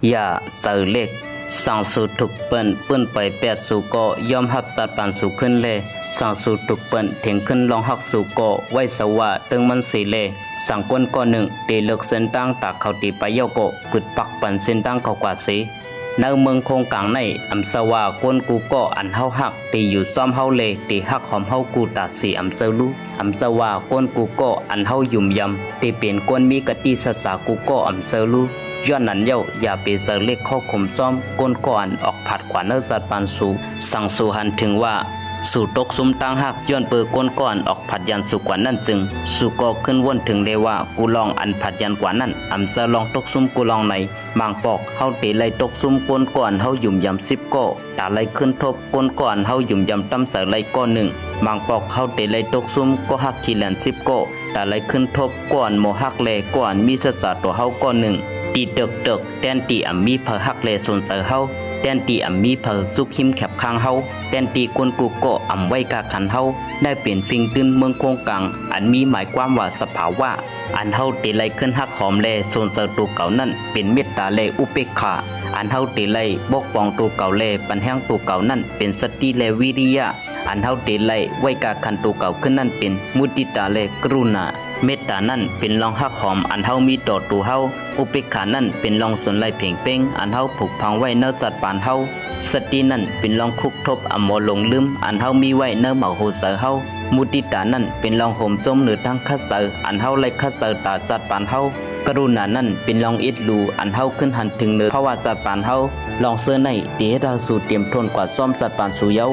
อย่าเจอเล็กสั่งสู่ทุกเปิ้นเปิ้นไปแปดสู่ก็ยอมรับจัดปานสู่ขึ้นเลยสั่งสู่ทุกเปิ้นถึงขึ้นลองฮักสู่ก็ไว้สว่าตึงมันสีเลยสั่งก้นก้อนหนึ่งตีเลือกเส้นตั้งตากเขาตีไปเยาโกกึดปักปันเส้นตั้งเขากว่าสีในเมืองคงกลางในอำสว่าก้นกูก็อันเฮาฮักตีอยู่ซ้อมเฮาเลยตีฮักหอมเฮากูตาสีอำเซลูอำสว่าก้นกูก็อันเฮายุ่มยำตีเป็นก้นมีกะตีสสากูก็อำเซลูย้อนนั้นเย้าอย่าไปเสเล็กข้อคมซ้อมก้นก่อนออกผัดขวานเนื้อสัตว์ปานสูสั่งสู่หันถึงว่าสู่ตกซุมตั้งหักย้อนเปิดก้นก่อนออกผัดยันสู่กว่านั้นจึงสู่ก็ขึ้นวนถึงเลยว่ากูลองอันผัดยันกว่านั้นอำเซลองตกซุมกูลองในบางปอกเฮาตีไล่ตกซุมก้นก่อนเฮายุ่มยำ10ก้อตาไล่ขึ้นทบก้นก่อนเฮายุ่มยำตำเสไล่ก้อนหนึ่งบางปอกเฮาตีไล่ตกซุมก็หักขี้แหลน10ก้อตาไล่ขึ้นทบก่อนโมหักเลก่อนมีสสาตัวเฮาก้อนหนึ่งตีเตึกแตนตีอ่ำมีเพอหักเลสนเสอเฮาแตนตีอ่ำมีเพอซุกหิมแคบข้างเฮาแตนตีกวนกูก็อ่ำไว้กาขันเฮาได้เปลี่ยนฟิงตื้นเมืองโคงกลางอันมีหมายความว่าสภาวะอันเฮาตีไลขึ้นหักหอมเลสนเสอตัวเก่านั่นเป็นเมตตาเลอุเปกขาอันเฮาตีไลบกป้องตัวเก่าเลปันแห้งตัวเก่านั่นเป็นสติเลวิริยะอันเฮาตีไลไว้กาขันตัวเก่าขึ้นนั่นเป็นมุติตาเลกรุณาเมตตานั่นเป็นรองหักหอมอันเฮามีต่อตัวเฮาอุเปกขานั่นเป็นรองสนไลเพ่งเป้งอันเฮาผูกพังไว้เนื้อสัตว์ปานเฮาสตินั่นเป็นรองคุกทบอมโมลงลืมอันเฮามีไว้เนื้อเหมาโหเสอเฮามุติตานั่นเป็นรองห่มจมเหนือทั้งคัดเสออันเฮาไลคัดเสอตาจัดปานเฮากรุณานั่นเป็นรองอิดลูอันเฮาขึ้นหันถึงเหนือเพราะว่าจัดปานเฮาลองเสื้อในตีให้ดาวสู่เตรียมทนกว่าซ่อมจัดปานสู่เย้า